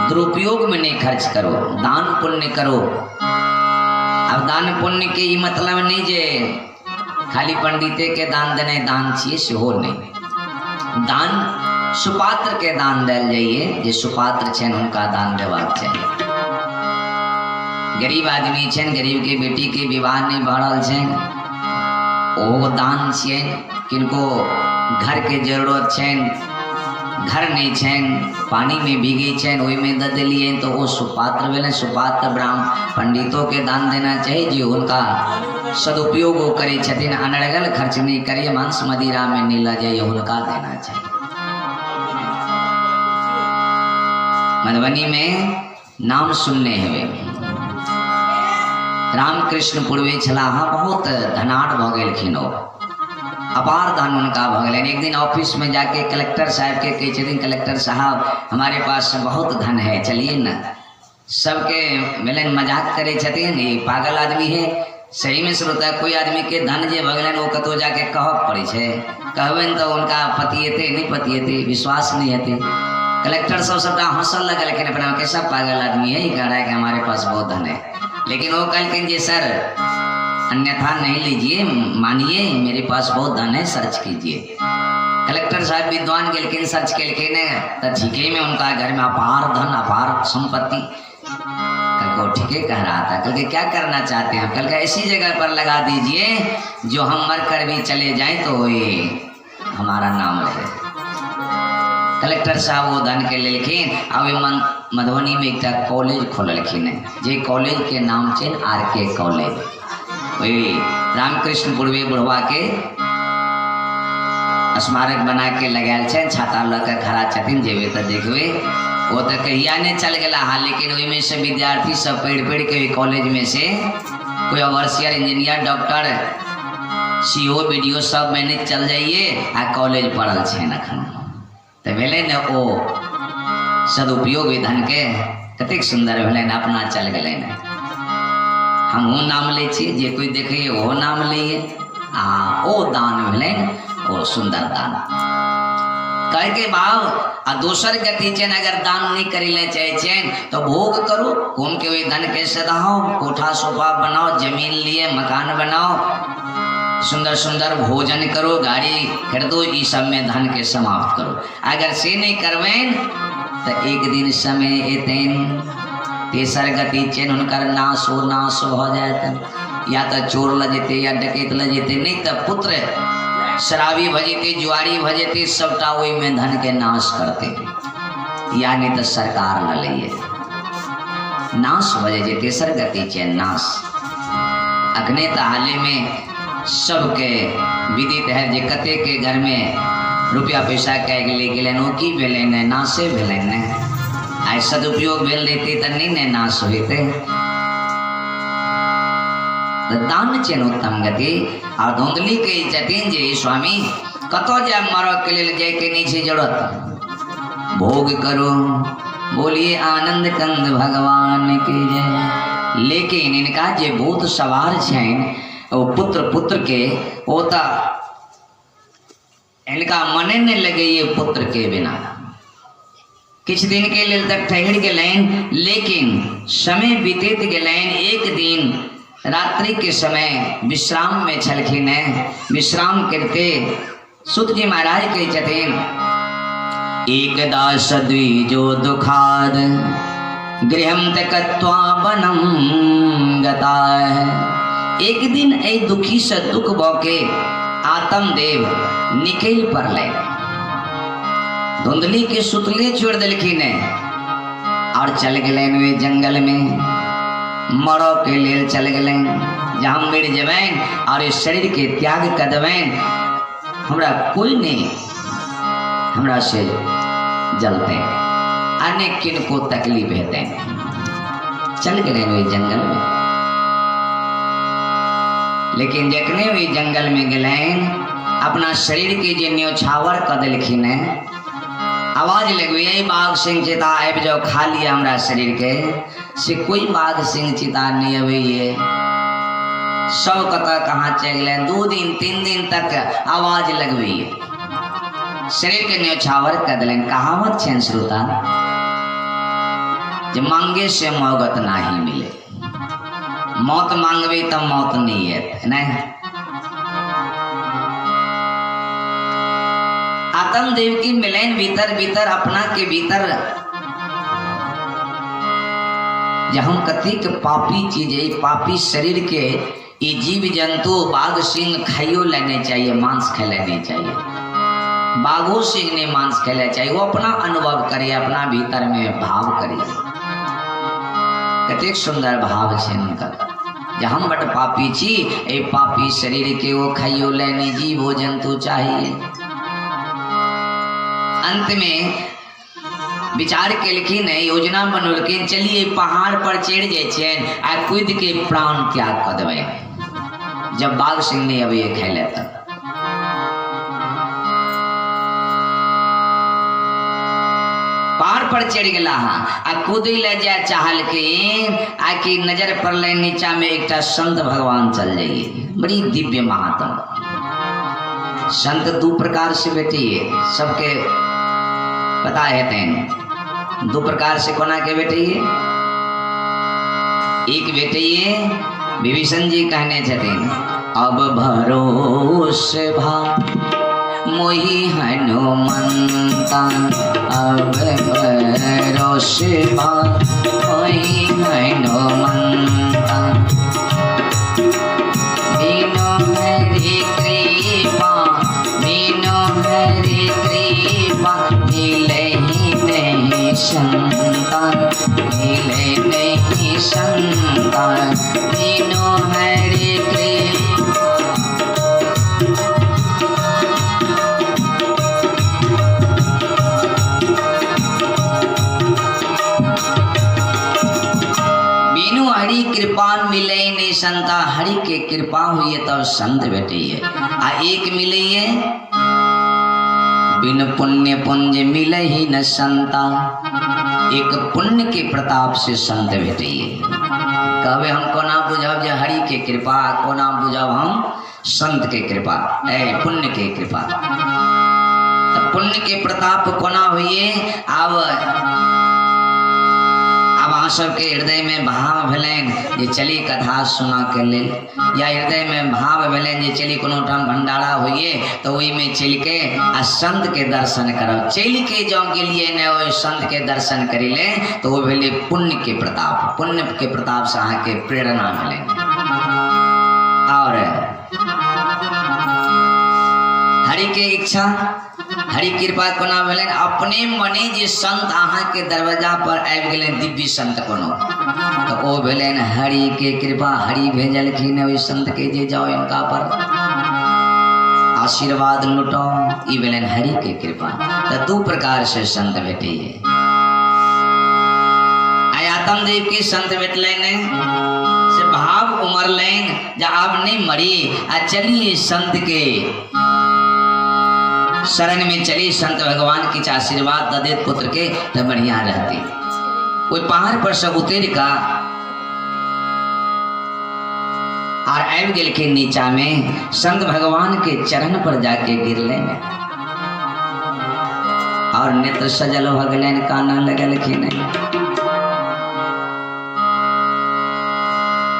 दुरुपयोग में नहीं खर्च करो, दान पुण्य करो। अब दान पुण्य के ये मतलब नहीं जे खाली पंडिते के दान देने दान चाहिए से हो नहीं। दान सुपात्र के दान दिल जाइए, जे सुपात्र छेन उनका दान देवाक चाहिए। गरीब आदमी छेन, गरीब के बेटी के विवाह नहीं बढ़ल छेन, वो दान छे। किनको घर के जरूरत छेन, घर नहीं छेन, पानी में भीगे छेन, वही में दे दिलिए तो वो सुपात्र भेले। सुपात्र ब्राह्मण पंडितों के दान देना चाहिए जो उनका सदुपयोग वो करे छथिन, अनर्गल खर्च नहीं करिए, मांस मदिरा में नहीं ल जाइए, उनका देना चाहिए। मधुबनी में नाम सुनने हुए रामकृष्ण पूर्वे छलाहा बहुत धनाढ़ भ गेलखिन, अपार धन उनका भ गेलनि। एक दिन ऑफिस में जाके कलेक्टर साहब के कहे छथिन कलेक्टर साहब हमारे पास बहुत धन है, चलिए न। सबके मिलन मजाक करे छथिन, ये पागल आदमी है। सही में श्रोता कोई आदमी के धन जे भ गेलनि वो कतो जाके कह पड़े छे, कहबन तो उनका पतिएते नहीं पतिएते, विश्वास नहीं हेते। कलेक्टर सब सबका हंसल लगा, लेकिन अपना कैसा पागल आदमी है, ये कह रहा है कि हमारे पास बहुत धन है। लेकिन वो कहलकिन जी सर अन्यथा नहीं लीजिए, मानिए मेरे पास बहुत धन है, सर्च कीजिए। कलेक्टर साहब विद्वान के लेकिन सर्च के लिखे तो ठीके में उनका घर में अपार धन अपार संपत्ति। कल को ठीके कह रहा था, कल के क्या करना चाहते हैं? कल का ऐसी जगह पर लगा दीजिए जो हम मर कर भी चले जाएं तो ये हमारा नाम रहे। कलेक्टर साहब वो धन के लेकिन अब मधुबनी में एक कॉलेज खोलखिन है, जे कॉलेज के नाम छे RK कॉलेज। वही रामकृष्ण पूर्वे बुढ़वा के स्मारक बना के लगायल छे, छाता लगा खड़ा छथिन, जेबे तो देखबे वो तो कहिया ने चल गया हाँ। लेकिन वही में से विद्यार्थी सब पढ़ के कॉलेज में से कोई overseer engineer doctor CO BDO सब मैंने चल जाइए आ कॉलेज पढ़ल छे अखन तो भेले न ओ सदुपयोग धन के कतेक सुंदर भेले न, अपना चल गए न। हमहूँ नाम ले छी, जे कोई देखे वो नाम लिए आ ओ दान भेले ओ सुंदर दान कह के भाव। आ दोसर गति चेन अगर दान नहीं करी ले चाहे चेन तो भोग करो, कौन के वही धन के सदाओ, कोठा सोफा बनाओ, जमीन लिए मकान बनाओ, सुंदर सुंदर भोजन करो, गाड़ी खरीदो, ये सब में धन के समाप्त करो। अगर से नहीं करवें तो एक दिन समय एतेन तेसर गति चेन उनकर नाश हो जाए, या तो चोर ल जेते या डकैत ल जेते, नहीं तो पुत्र शराबी भजेते जुआरी भजेते, सबटा वही में धन के नाश करते, या नहीं तो सरकार ल लिए नाश भजे जे तेसर गति चेन नाश। अखने तो हाले में सबके विदित है जे कते के घर में रुपया पैसा कह ले गेलन ओ की भेले ने नाशे भेले ने, आइ सदुपयोग भेल रहते तो नहीं ने नाश होते। तो दान चेन उत्तम गति। और धुंधली के जतीन जे स्वामी कतो जाए मरो के लिए जाए के नहीं छे जरूरत, भोग करो, बोलिए आनंद कंद भगवान की जय। लेकिन इनका जे भूत सवार छेन वो पुत्र के होता इनका मने नहीं लगे ये पुत्र के बिना। कुछ दिन के लिए तक ठहर गए, लेकिन समय बीते गए। एक दिन रात्रि के समय विश्राम में छलखिन है, विश्राम करते सुत जी महाराज कही छथिन एकदा सद्विजो दुखाद गृहम त्यक्त्वा वनम गताः। एक दिन ए दुखी से दुख बौके आत्मदेव निकल पड़ले, धुंधली के सुतले छोड़ दिलखिन और चल गए वे जंगल में, मरो के लिए चल गए जहाँ मिट जबैन और इस शरीर के त्याग कर देवें। हमरा कोई नहीं हमरा से जलते हैं, अनेक किन को तकलीफ है दें। चल गए वही जंगल में, लेकिन देखने वही जंगल में गए अपना शरीर के जो न्योछावर कर दिलखिन आवाज लगवी यही बाघ सिंह चिता आब जाओ खा लिया हमरा शरीर के से कोई बाघ सिंह चिता नहीं अबे सब कता कहाँ चल गए। 2 दिन 3 दिन तक आवाज लगवी शरीर के न्योछावर कर दिलन। कहावत छेन श्रोता, जब मांगे से मौगत नहीं मिले, मौत मांगवे तो मौत नहीं है नहीं। आत्म देव की मिलन भीतर भीतर अपना के भीतर जब हम कथी के पापी चीज है, पापी शरीर के ये जीव जंतु बाघ सिंह खाइयो लेने चाहिए, मांस खा लेने चाहिए। बाघो सिंह ने मांस खेला चाहिए, वो अपना अनुभव करे, अपना भीतर में भाव करे। कतेक सुंदर भाव है उनका। जब हम बट पापी छी, ए पापी शरीर के वो खाइयो लेने जीव जंतु चाहिए। अंत में विचार के लिखिन योजना बनोलखिन, चलिए पहाड़ पर चढ़ जाए आ कूद के प्राण त्याग कर देवे। जब बाघ सिंह ने अब ये खेले तब पहाड़ पर चढ़ गला आ कूद ले जाए चाहल के आखि नजर पड़ल नीचा में एक संत भगवान चल जाइए, बड़ी दिव्य महात्मा। संत 2 प्रकार से बेटी है, सबके पता है तेन 2 प्रकार से कोना के बेटी है। एक बेटी है विभीषण जी कहने छथिन, अब भरोसे भा मोहि हनुमंता, अब भरोसे भा मोहि हनुमंता। बिनु हरि कृपा, बिनु हरि कृपा मिलहि नहीं संतान, मिले नहीं संतान। बिनु हरि कृपा मिले नहीं संता। हरि के कृपा हुई तब तो संत बेटी है। आ एक मिले बिन पुण्य पुंज मिले ही न संता। एक पुण्य के प्रताप से संत बेटी है। कहे हमको ना बुझब जो हरि के कृपा, को ना बुझब हम संत के कृपा, पुण्य के कृपा। तो पुण्य के प्रताप कोना हुई। अब आप सबके हृदय में भाव भेलन जे चली कथा सुना के लेल, या हृदय में भाव भेलन जे चली कोनो ठाम भंडारा होइए तो वही में चल के आ संत के दर्शन करब। चल के जो गेलिए ने ओ संत के दर्शन करिले तो वो भेले पुण्य के प्रताप। पुण्य के प्रताप से अहाँ के प्रेरणा मिले। और हरि के इच्छा, हरि कृपा कोना भेलन, अपने मने जे संत अहाँ के दरवाजा पर आबि गेलन, दिव्य संत कोनो, तो ओ भेलन हरि के कृपा। हरि भेजलखिन ओइ संत के जे जाओ इनका पर आशीर्वाद लुटो, ई भेलन हरि के कृपा। तो 2 प्रकार से संत भेटी है। आत्म देव के संत भेटलन से भाव उमरलन जा अब नहीं मरी आ चलिए संत के शरण में चली। संत भगवान की आशीर्वाद दे पुत्र के तो बढ़िया रहती। कोई पहाड़ पर सब उतर का और आब गेल के नीचा में संत भगवान के चरण पर जाके गिरलन और नेत्र सजल भगलन, काना लगलखिन।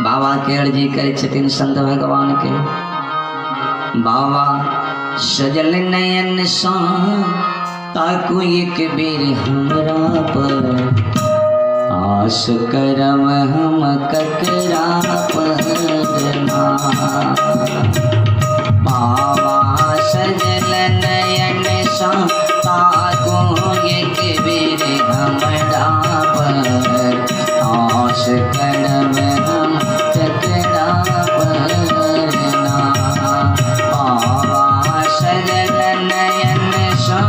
बाबा के अर्जी करे छथिन संत भगवान के, बाबा सजल नयन सा ताकू एक बेर हमरा पर, आस करम हम ककरा पर ना। बाबा सजल नयन सा ताकू एक बेर हमरा पर, आस करम हम ककरा पर ना। बाबा सजल नयन सा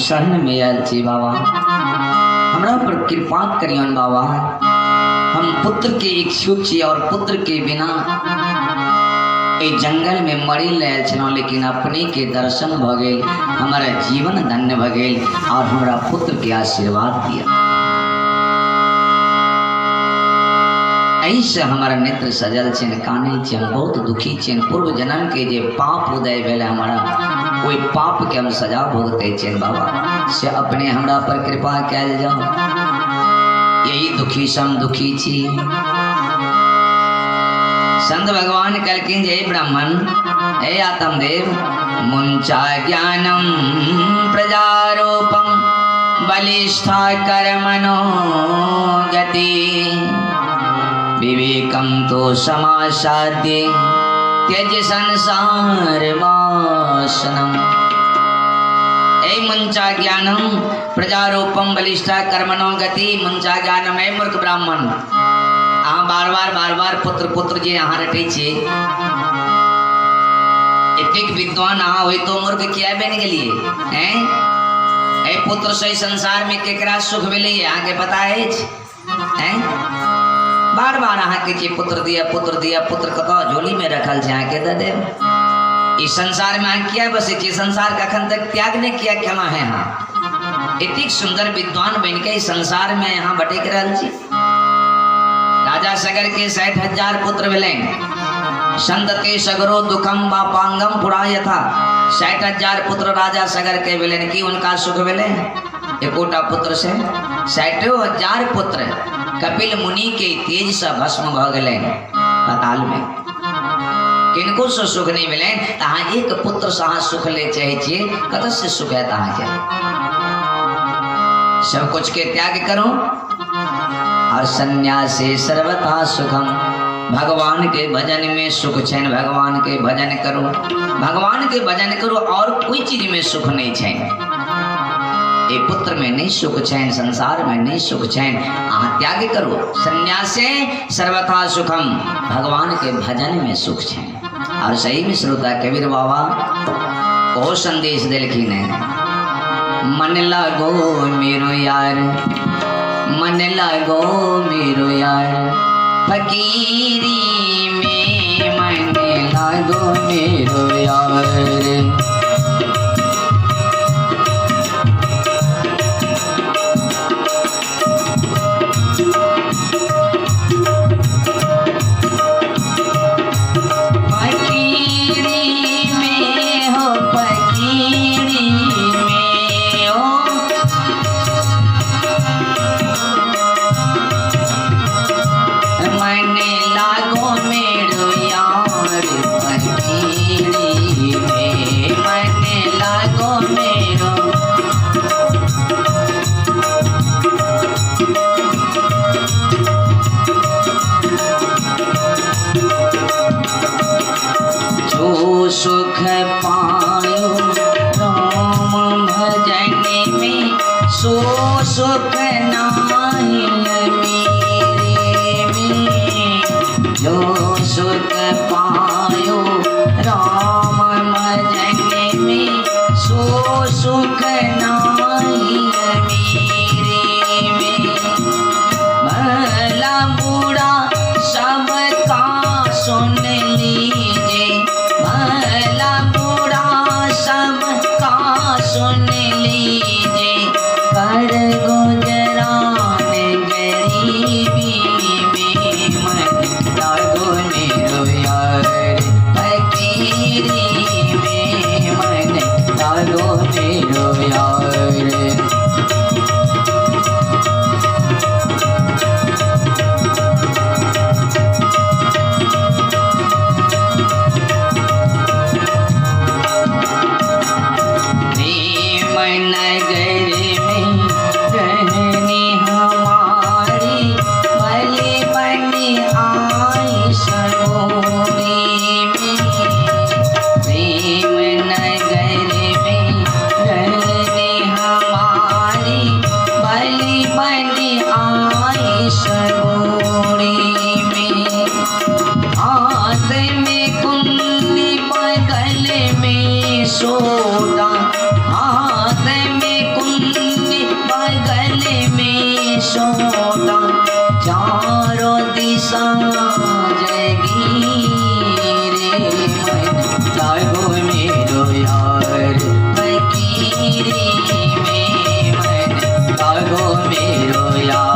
शरण में आयल छी बाबा, हमरा पर कृपा करियन बाबा। हम पुत्र के इच्छुक छी और पुत्र के बिना ए जंगल में मरी लेल छलहुँ, लेकिन अपने के दर्शन भ गेल, हमारा जीवन धन्य भ गेल और हमरा पुत्र के आशीर्वाद दिया। ऐसे हमारा नेत्र सजल छन, कानल छी, हम बहुत दुखी छी। पूर्व जन्म के जे पाप उदय भेल हमारा, कोई पाप के हम सजा भोगते छन बाबा, से अपने हमरा पर कृपा कैल जाओ। यही दुखी सम दुखी छी। संत भगवान कहलखिन, जय ब्राह्मण, हे आत्मदेव, मुंचा ज्ञानम प्रजारोपम बलिष्ठा कर्मणो गति विवेकम तो समासाद्य त्यज संसार वासनम। ए मुंचा ज्ञानम प्रजारोपम बलिष्ठा कर्मणो गति। मुंचा ज्ञानम है मूर्ख ब्राह्मण, अहाँ बार बार पुत्र पुत्र जे अहाँ रटे छे, एतेक विद्वान अहाँ होई तो मूर्ख किया बन गेलिए हैं? ए पुत्र से संसार में केकरा सुख मिले अहाँ के पता है हैं? बार बार अहाँ के जे पुत्र दिया पुत्र कतो झोली में रखल छे, अहाँ के दे देव। इस संसार में अहाँ किया बसे छे? संसार कखन तक त्याग नहीं किया केना है? हाँ, इतनी सुंदर विद्वान बन के इस संसार में यहाँ भटक रहल छी। राजा सगर के 60,000 पुत्र भेले, संत के सगरो दुखम बापांगम पुराय था। 60,000 पुत्र राजा सगर के भेले, कि उनका सुख भेले? एकोटा पुत्र से 60,000 पुत्र कपिल मुनि के तेज से भस्म भ गए पाताल में। किनको से सुख नहीं मिले? तहाँ एक पुत्र से अहाँ सुख ले चाहे छे, कत से सुख है तहाँ के? सब कुछ के त्याग करो और सन्यासे सर्वथा सुखम। भगवान के भजन में सुख छैन, भगवान के भजन करो, भगवान के भजन करो, और कोई चीज में सुख नहीं छैन। ए पुत्र में नहीं सुख छैन, संसार में नहीं सुख छैन, अहाँ त्याग करो। सन्यासे सर्वथा सुखम, भगवान के भजन में सुख छैन। और सही में श्रोता कबीर बाबा ओ संदेश दिलखिन है, मन लागो मेरो यार, मन लागो मेरो यार, फकीरी में मन लागो मेरो यार। सुख पायो राम भजन में, सो सुख नाही मेरे में। जो सुख पायो राम भजन में, सो सुख नाही मेरे में। भला बुरा सबका सुन लीजिए, भला बुरा सबका सुन लीजिए, पर गुजरान गरीब सोता चारों दिशा जगी रे मन लागो मेरो यार फकीरी में मन लागो मेरो यार।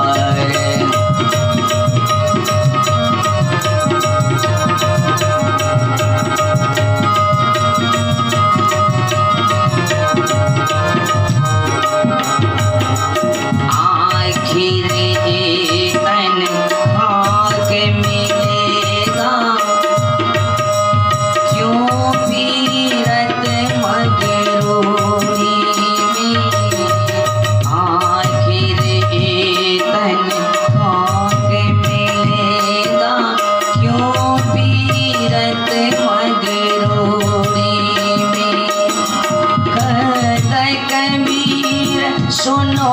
सुनो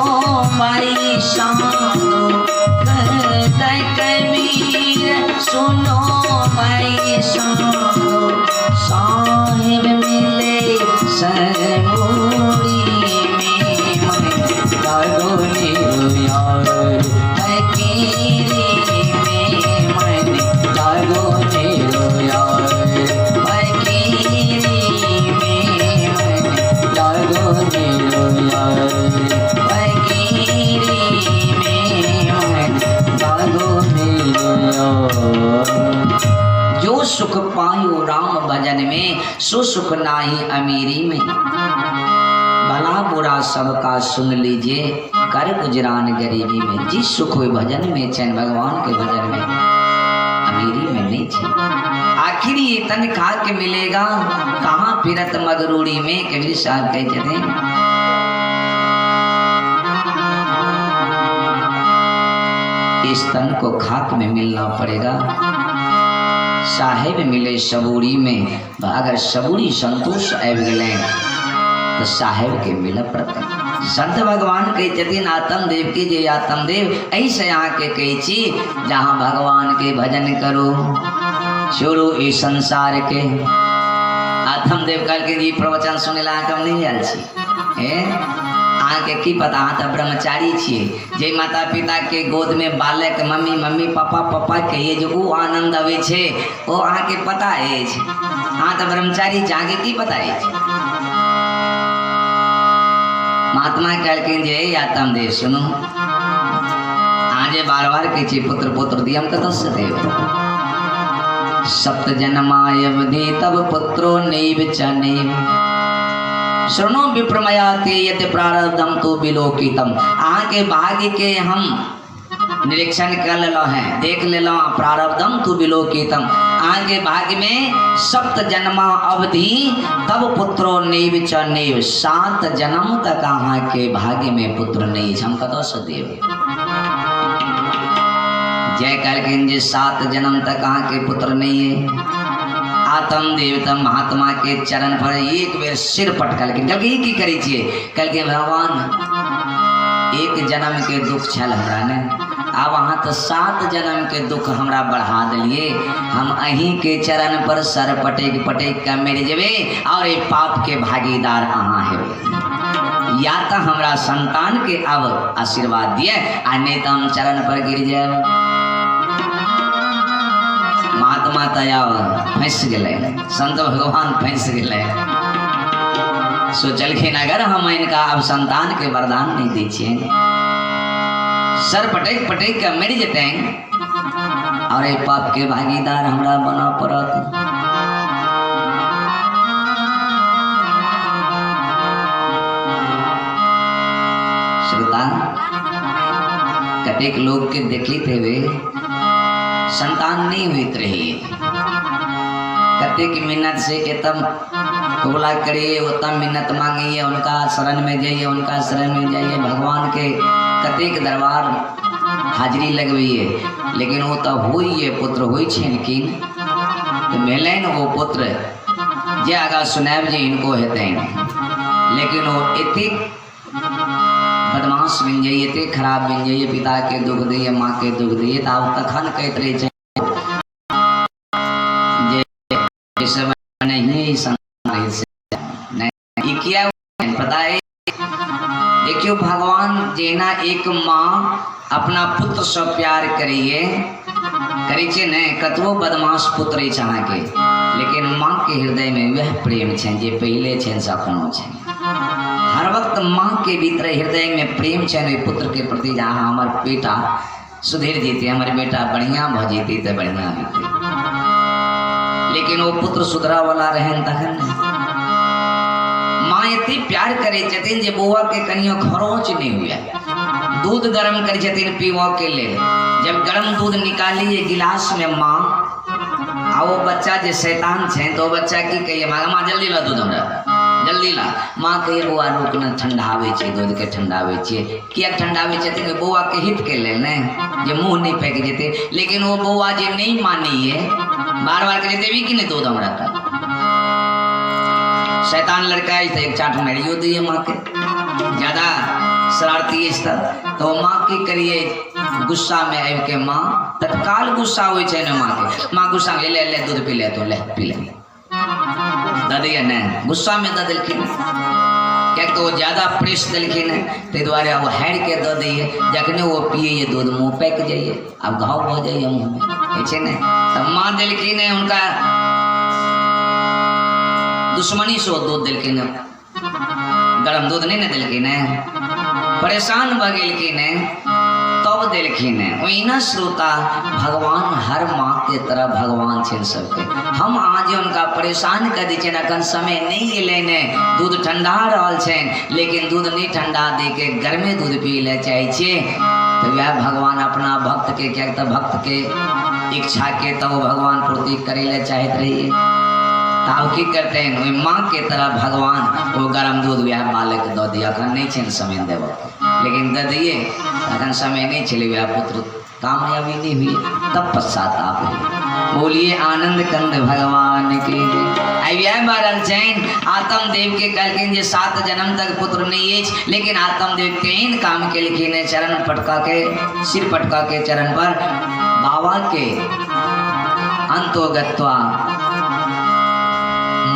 भाई साधो कहते कबीर सुनो भाई साधो साहिब मिले सरमोरी में मन लागो मेरो यार फकीरी में मन लागो मेरो यार फकीरी में मन लागो मेरो यार। जो सुख पायो राम भजन में सो सुख नाही अमीरी में। भला बुरा सबका सुन लीजिए कर गुजरान गरीबी में। जिस सुख हुए भजन में चैन भगवान के भजन में अमीरी में नहीं चाहिए। आखिर ये तन खा के मिलेगा कहाँ फिरत मगरूड़ी में। कबीर साहब कहते थे इस तन को खाक में मिलना पड़ेगा। साहेब मिले सबूरी में अगर सबूरी संतोष आबि गए तो साहेब के मिल पड़ते। संत भगवान कही जतिन आत्म देव के जे आत्म देव ऐसे यहाँ के कही छी जहाँ भगवान के भजन करो छोड़ो इस संसार के। आत्म देव कल के जी प्रवचन सुने ला कम नहीं आयल छी आके की पता हाँ तो ब्रह्मचारी छे जे माता पिता के गोद में बालक मम्मी मम्मी पापा पापा कहिए जो वो आनंद आवे छे वो आके पता है हाँ तो ब्रह्मचारी जागे की पता है। महात्मा कहलखिन जे आत्म देव सुनो आजे बार बार कहे छे पुत्र पुत्र दियम कत से देव सप्त जन्माय अवधि तब पुत्रो नैव च नैव शरणो विप्रमयाते यत प्रारब्धम तो विलोकितम। आगे भाग्य के हम निरीक्षण कर लो हैं देख ले लो प्रारब्धम तो विलोकितम। आगे भाग्य में सप्त जन्मा अवधि तब पुत्रो नैव च नैव। 7 जन्म तक आहाँ के भाग्य में पुत्र नहीं हम कतो से देव। जय कहलखिन जे 7 जन्म तक आहाँ के पुत्र नहीं है। आत्म देवता महात्मा के चरण पर एक बेर सिर पटकल के कल की करी छे कल के भगवान एक जन्म के दुख छल हमरा ने अब वहाँ तो 7 जन्म के दुख हमरा बढ़ा दिलिए। हम अहीं के चरण पर सर पटेक पटेक के मेरे जेबे और एक पाप के भागीदार अहाँ हेबे। या तो हमरा संतान के अब आशीर्वाद दिए आ नहीं तो हम चरण पर गिर जाए। महात्मा तया फंस गए संत भगवान फंस गए सोचलखिन अगर हम इनका अब संतान के वरदान नहीं दीजिए सर पटेक पटेक के मर जते और एक पाप के भागीदार हमरा बना पड़त। श्रोता कतेक लोग के देखी थे वे संतान नहीं हुई रही कतेक मिन्नत से एतम कबूला करिए उत्तम मिन्नत मांगिए उनका शरण में जाइए उनका शरण में जाइए भगवान के कतेक दरबार हाजिरी लगवाइए लेकिन वो तो हुई है पुत्र हुई छे लेकिन तो मिलन वो पुत्र जे आगा सुनाब जी इनको हेते लेकिन वो इतनी बदमाश बन जाइए इतने खराब बन जाइए पिता के दुख दिए माँ के दुख दिए तो आप तखन कहते रहे नहीं क्या पता है। देखियो भगवान जेना एक माँ अपना पुत्र से प्यार करिए करी छे ने कतबो बदमाश पुत्र चाह के, लेकिन माँ के हृदय में वह प्रेम छे जे पहले छे सपनो छे। हर वक्त माँ के भीतर हृदय में प्रेम छे ने पुत्र के प्रति। जहाँ हमार बेटा सुधीर जीते, हमारे बेटा बढ़िया भ जीती तो बढ़िया होती, लेकिन वो पुत्र सुधरा वाला रहन तखन माँ इतनी प्यार करे छथिन जे बौआ के कनियो खरोच नहीं हुआ। दूध गर्म करे छथिन पीवा के लिए। जब गर्म दूध निकालिए गिलास में माँ आ वो बच्चा जे शैतान छे तो बच्चा की कहिए माँ जल्दी ला दूध हमरा जल्दी ला। माँ कहिए बौआ रुक न ठंडावे छे दूध के ठंडावे छे। किया ठंडावे छथिन बौआ के हित के लेल ने जे मुंह नहीं फेंक जेते। लेकिन वो बौआ जे नहीं मानिए बार बार कहे देवी कि नहीं दूध हमरा का। शैतान लड़का है तो एक चाट मेरियो दिए माँ के। ज्यादा शरारती तो माँ की करिए गुस्सा में आब के माँ तत्काल गुस्सा हो माँ के। माँ गुस्सा में ले ले दूध पी ले तो ले पी ले दिए न गुस्सा में द दिलखिन क्या तो ज्यादा प्रेस दिलखिन ते द्वारे वो हैर के द दिए। जखने वो पिए ये दूध मुँह पैक जाइए अब घाव हो जाइए मुँह में ऐसे न। तब माँ दिलखिन उनका दुश्मनी से दूध दिलखिन, गरम दूध नहीं न दिलखिन, परेशान भगेलखिन तब दिलखिन। वही न श्रोता भगवान हर माँ के तरह भगवान छे सबके। हम आज उनका परेशान कर दी अखन समय नहीं लेने दूध ठंडा रहल छे, लेकिन दूध नहीं ठंडा दे के गर्मे दूध पी ले चाहे छे। तो वह भगवान अपना भक्त के क्या तो भक्त के इच्छा के तो भगवान पूर्ति करे ले चाहते रहिए। ताऊ की करते हैं वही माँ के तरह भगवान वो गरम दूध वह बालक दो दिया। अखन नहीं छे समय देव, लेकिन दे दिए अखन समय नहीं चले वह पुत्र कामयाबी नहीं हुई तब पश्चाताप हुई। बोलिए आनंद कंद भगवान की। बारल चैन आत्म देव के कहलखिन जे 7 जन्म तक पुत्र नहीं है, लेकिन आत्म देव 3 काम के लिखिन चरण पटका के सिर पटका के चरण पर बाबा के अंतोगत्वा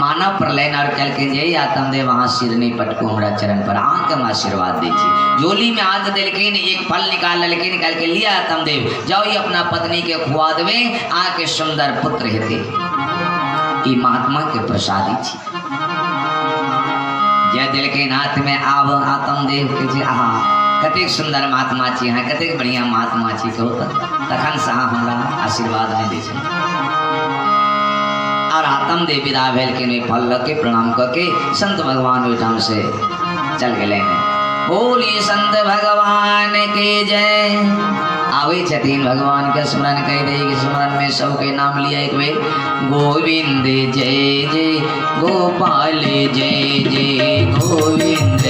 मानव प्रलयन और कल के जय आत्म देव वहाँ सिर नहीं पटको हमारा चरण पर आंख में आशीर्वाद दीजिए। जोली में हाथ दिलखिन एक फल निकाल लेकिन निकाल के लिया आत्म देव जाओ ये अपना पत्नी के खुआ देवे आके सुंदर पुत्र हेते। ये महात्मा के प्रसादी छी। जय दिलखिन हाथ में आव आत्म देव के जे आहा कतेक सुंदर महात्मा छी, हाँ कतेक बढ़िया महात्मा छी कहो तखन से हमरा आशीर्वाद नहीं दै छै। और आत्म देव विदा भेल के फल के प्रणाम करके संत भगवान ओहिठाम से चल गए। बोलिए संत भगवान के जय। आवे छथिन भगवान के स्मरण कह दे कि स्मरण में सबके नाम लिया एक बेर। गोविंद जय जय गोपाल जय जय गोविंद